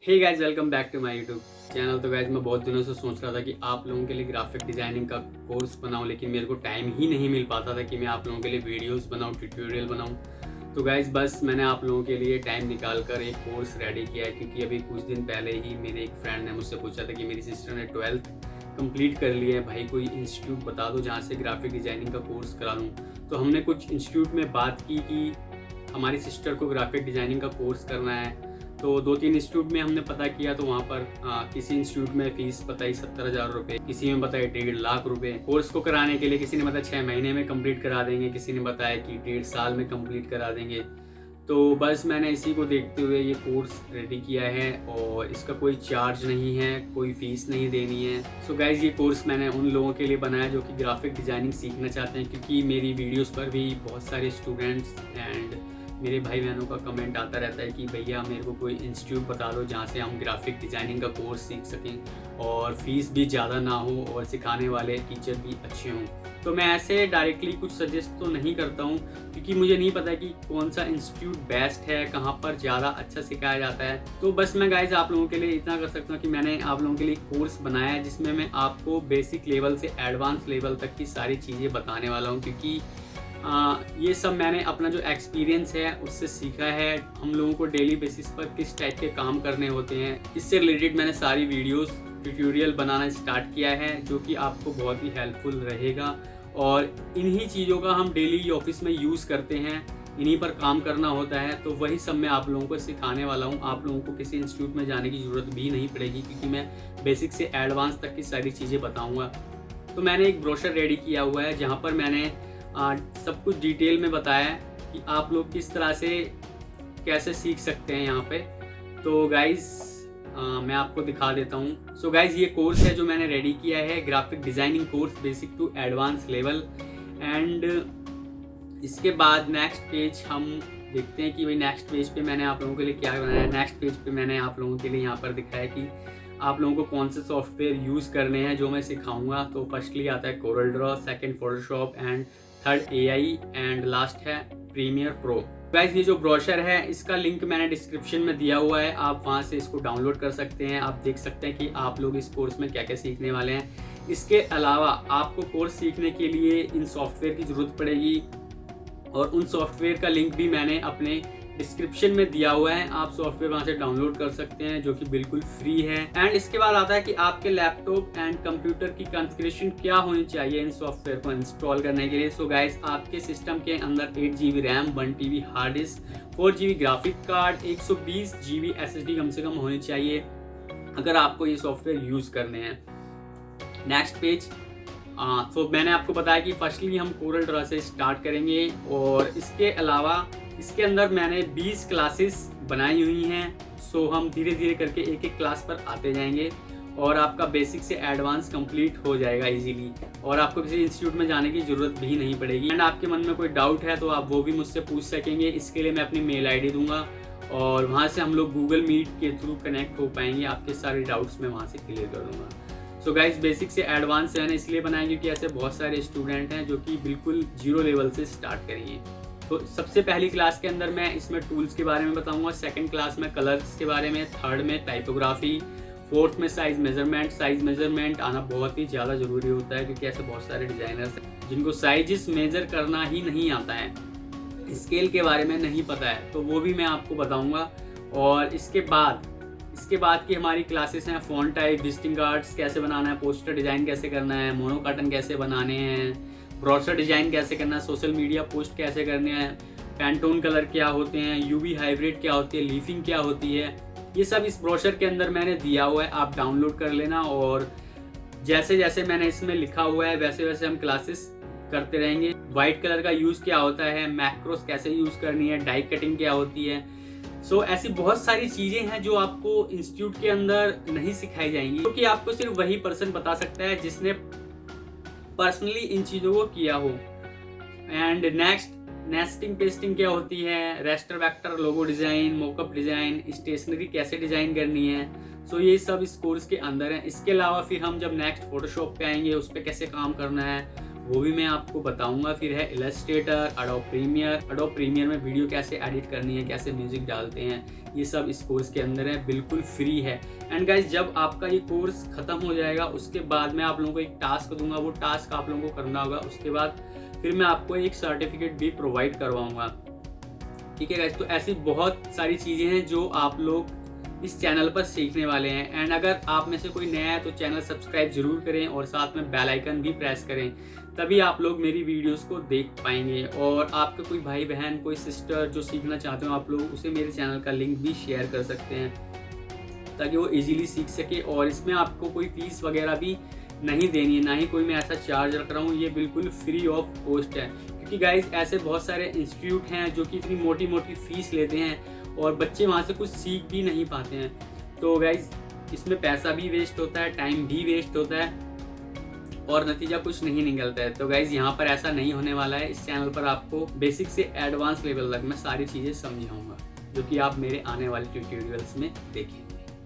Hey guys, welcome back to my YouTube channel. तो guys, मैं बहुत दिनों से सोच रहा था कि आप लोगों के लिए ग्राफिक डिज़ाइनिंग का कोर्स बनाऊं, लेकिन मेरे को टाइम ही नहीं मिल पाता था कि मैं आप लोगों के लिए वीडियोस बनाऊं, ट्यूटोरियल बनाऊं। तो गाइस, बस मैंने आप लोगों के लिए टाइम निकाल कर एक कोर्स रेडी किया है, क्योंकि अभी कुछ दिन पहले ही मेरे एक फ्रेंड ने मुझसे पूछा था कि मेरी सिस्टर ने 12th कंप्लीट कर लिया है, भाई कोई इंस्टीट्यूट बता दो जहाँ से ग्राफिक डिज़ाइनिंग का कोर्स करा लूँ। तो हमने कुछ इंस्टीट्यूट में बात की कि हमारी सिस्टर को ग्राफिक डिज़ाइनिंग का कोर्स करना है। तो 2-3 इंस्टीट्यूट में हमने पता किया, तो वहाँ पर किसी इंस्टीट्यूट में फ़ीस बताई 70,000 रुपये, किसी में बताए 1.5 लाख रुपये कोर्स को कराने के लिए, किसी ने बताया 6 महीने में कंप्लीट करा देंगे, किसी ने बताया कि 1.5 साल में कंप्लीट करा देंगे। तो बस मैंने इसी को देखते हुए ये कोर्स रेडी किया है, और इसका कोई चार्ज नहीं है, कोई फ़ीस नहीं देनी है। सो गाइज़, ये कोर्स मैंने उन लोगों के लिए बनाया जो कि ग्राफिक डिज़ाइनिंग सीखना चाहते हैं, क्योंकि मेरी वीडियोज़ पर भी बहुत सारे स्टूडेंट्स एंड मेरे भाई बहनों का कमेंट आता रहता है कि भैया मेरे को कोई इंस्टीट्यूट बता दो जहाँ से हम ग्राफिक डिज़ाइनिंग का कोर्स सीख सकें और फीस भी ज़्यादा ना हो और सिखाने वाले टीचर भी अच्छे हों। तो मैं ऐसे डायरेक्टली कुछ सजेस्ट तो नहीं करता हूँ, क्योंकि मुझे नहीं पता कि कौन सा इंस्टीट्यूट बेस्ट है, कहाँ पर ज़्यादा अच्छा सिखाया जाता है। तो बस मैं गाइज आप लोगों के लिए इतना कर सकता हूँ कि मैंने आप लोगों के लिए कोर्स बनाया है, जिसमें मैं आपको बेसिक लेवल से एडवांस लेवल तक की सारी चीज़ें बताने वाला हूँ, क्योंकि ये सब मैंने अपना जो एक्सपीरियंस है उससे सीखा है। हम लोगों को डेली बेसिस पर किस टाइप के काम करने होते हैं, इससे रिलेटेड मैंने सारी वीडियोस ट्यूटोरियल बनाना स्टार्ट किया है, जो कि आपको बहुत ही हेल्पफुल रहेगा। और इन्हीं चीज़ों का हम डेली ऑफिस में यूज़ करते हैं, इन्हीं पर काम करना होता है। तो वही सब मैं आप लोगों को सिखाने वाला हूँ। आप लोगों को किसी इंस्टीट्यूट में जाने की ज़रूरत भी नहीं पड़ेगी, क्योंकि मैं बेसिक से एडवांस तक की सारी चीज़ें बताऊँगा। तो मैंने एक ब्रोशर रेडी किया हुआ है, जहाँ पर मैंने सब कुछ डिटेल में बताया है कि आप लोग किस तरह से कैसे सीख सकते हैं यहाँ पे। तो गाइज़, मैं आपको दिखा देता हूँ। सो गाइज़, ये कोर्स है जो मैंने रेडी किया है, graphic designing course basic to advance level. And इसके बाद नेक्स्ट पेज हम देखते हैं कि भाई नेक्स्ट पेज पे मैंने आप लोगों के लिए क्या बनाया है। नेक्स्ट पेज पे मैंने आप लोगों के लिए यहाँ पर दिखाया कि आप लोगों को कौन से सॉफ्टवेयर यूज़ करने हैं जो मैं सिखाऊंगा। तो फर्स्टली आता है Corel Draw, second Photoshop and third AI and last है प्रीमियर प्रो। गाइस, ये जो ब्रोशर है इसका लिंक मैंने डिस्क्रिप्शन में दिया हुआ है, आप वहाँ से इसको डाउनलोड कर सकते हैं। आप देख सकते हैं कि आप लोग इस कोर्स में क्या क्या सीखने वाले हैं। इसके अलावा आपको कोर्स सीखने के लिए इन सॉफ्टवेयर की ज़रूरत पड़ेगी, और उन सॉफ्टवेयर का लिंक भी मैंने अपने डिस्क्रिप्शन में दिया हुआ है। आप सॉफ्टवेयर वहाँ से डाउनलोड कर सकते हैं, जो कि बिल्कुल फ्री है। एंड इसके बाद आता है कि आपके लैपटॉप एंड कंप्यूटर की कॉन्फ़िगरेशन क्या होनी चाहिए इन सॉफ्टवेयर को इंस्टॉल करने के लिए। सो गाइस, आपके सिस्टम के अंदर 8 GB RAM, 1 TB hard disk, 4 GB graphic card, 120 GB SSD कम से कम होनी चाहिए, अगर आपको ये सॉफ्टवेयर यूज़ करने हैं। Next page. तो मैंने आपको बताया कि फर्स्टली हम कोरल ड्रॉ से स्टार्ट करेंगे, और इसके अलावा इसके अंदर मैंने 20 क्लासेस बनाई हुई हैं। सो हम धीरे धीरे करके एक एक क्लास पर आते जाएंगे, और आपका बेसिक से एडवांस कंप्लीट हो जाएगा इजीली, और आपको किसी इंस्टीट्यूट में जाने की ज़रूरत भी नहीं पड़ेगी। एंड आपके मन में कोई डाउट है तो आप वो भी मुझसे पूछ सकेंगे। इसके लिए मैं अपनी मेल ID दूंगा, और वहाँ से हम लोग गूगल मीट के थ्रू कनेक्ट हो पाएंगे। आपके सारे डाउट्स मैं वहाँ से क्लियर कर दूँगा। सो गाइज, बेसिक से एडवांस मैंने इसलिए बनाया क्योंकि ऐसे बहुत सारे स्टूडेंट हैं जो कि बिल्कुल जीरो लेवल से स्टार्ट करेंगे। तो सबसे पहली क्लास के अंदर मैं इसमें टूल्स के बारे में बताऊंगा, सेकंड क्लास में कलर्स के बारे में, थर्ड में टाइपोग्राफी, फोर्थ में साइज मेजरमेंट आना बहुत ही ज़्यादा ज़रूरी होता है, क्योंकि ऐसे बहुत सारे डिज़ाइनर्स हैं जिनको साइजेस मेजर करना ही नहीं आता है, स्केल के बारे में नहीं पता है, तो वो भी मैं आपको बताऊँगा। और इसके बाद की हमारी क्लासेस हैं फॉन्ट टाइप, विजिटिंग कार्ड्स कैसे बनाना है, पोस्टर डिज़ाइन कैसे करना है, मोनो कार्टन कैसे बनाने हैं, ब्रोशर डिज़ाइन कैसे करना है, सोशल मीडिया पोस्ट कैसे करने हैं, पैंटोन कलर क्या होते हैं, यूवी हाइब्रिड क्या होती है, लीफिंग क्या होती है, ये सब इस ब्रोशर के अंदर मैंने दिया हुआ है। आप डाउनलोड कर लेना, और जैसे जैसे मैंने इसमें लिखा हुआ है वैसे वैसे हम क्लासेस करते रहेंगे। वाइट कलर का यूज़ क्या होता है, मैक्रोस कैसे यूज़ करनी है, डाई कटिंग क्या होती है। सो ऐसी बहुत सारी चीज़ें हैं जो आपको इंस्टीट्यूट के अंदर नहीं सिखाई जाएंगी, क्योंकि आपको सिर्फ वही पर्सन बता सकता है जिसने पर्सनली इन चीज़ों को किया हो। एंड नेक्स्ट, नेस्टिंग पेस्टिंग क्या होती है, raster vector, logo design, mockup design, stationery कैसे डिज़ाइन करनी है। सो ये सब इस कोर्स के अंदर है। इसके अलावा फिर हम जब नेक्स्ट फोटोशॉप पे आएंगे, उस पर कैसे काम करना है, वो भी मैं आपको बताऊंगा। फिर है इलस्ट्रेटर, एडोब प्रीमियर में वीडियो कैसे एडिट करनी है, कैसे म्यूजिक डालते हैं, ये सब इस कोर्स के अंदर है, बिल्कुल फ्री है। एंड गाइज जब आपका ये कोर्स खत्म हो जाएगा उसके बाद मैं आप लोगों को एक टास्क दूंगा, वो टास्क आप लोगों को करना होगा। उसके बाद फिर मैं आपको एक सर्टिफिकेट भी प्रोवाइड करवाऊंगा। ठीक है गाइज, तो ऐसी बहुत सारी चीज़ें हैं जो आप लोग इस चैनल पर सीखने वाले हैं। एंड अगर आप में से कोई नया है तो चैनल सब्सक्राइब जरूर करें और साथ में बेल आइकन भी प्रेस करें, तभी आप लोग मेरी वीडियोस को देख पाएंगे। और आपके कोई भाई बहन, कोई सिस्टर जो सीखना चाहते हो आप लोग, उसे मेरे चैनल का लिंक भी शेयर कर सकते हैं ताकि वो इजीली सीख सके। और इसमें आपको कोई फीस वगैरह भी नहीं देनी है, ना ही कोई मैं ऐसा चार्ज रख रहा हूँ, ये बिल्कुल फ्री ऑफ कॉस्ट है। क्योंकि गाइज ऐसे बहुत सारे इंस्टीट्यूट हैं जो कि इतनी मोटी मोटी फीस लेते हैं और बच्चे वहाँ से कुछ सीख भी नहीं पाते हैं। तो गाइज इसमें पैसा भी वेस्ट होता है, टाइम भी वेस्ट होता है और नतीजा कुछ नहीं निकलता है। तो गाइज यहाँ पर ऐसा नहीं होने वाला है। इस चैनल पर आपको बेसिक से एडवांस लेवल तक मैं सारी चीज़ें समझाऊंगा जो कि आप मेरे आने वाले ट्यूटोरियल्स में देखें।